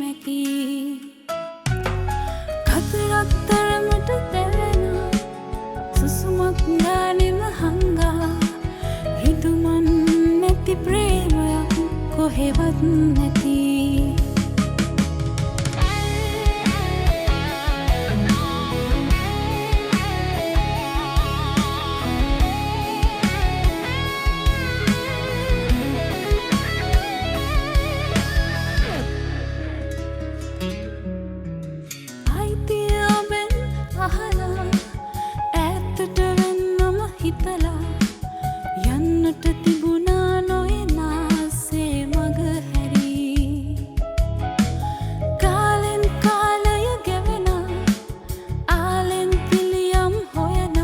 නැති කතරක් තරමට දැවෙන සුසුමක් ගානෙම හංගා රිදුමන් නැති ප්‍රේමයක් කොහෙවත් නැති යන්නට තිබුණා නොයනාසේ මග හැරී කාලෙන් කාලය ගෙවෙන ආලෙන් පිළියම් හොයන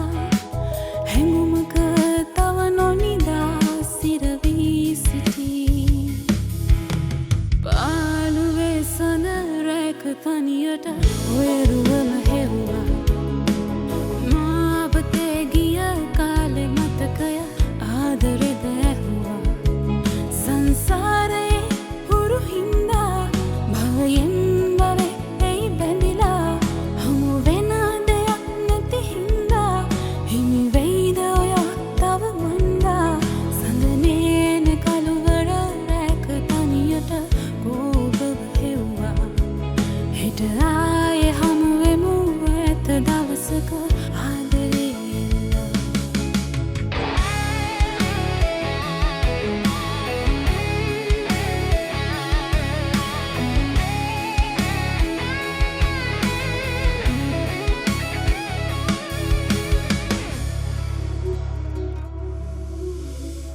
හැඟුමක තව නොනිදා සිරවී සිටී පාළුවේ සන රැක තනියට ඔයරුවම හෙව්වා මාබතේ ගිය කාලෙ මතකය ආදරෙද ඇහුවා සංසාරයේ හුරු හින්දා භවයෙන් භවෙ එයි බැඳිලා හමු වෙන දෙයක් නැති හින්දා හිමි වෙයිද ඔය තව මන්දා සඳනේන කළුවර රැක තනියට කෝපව හෙව්වා හෙට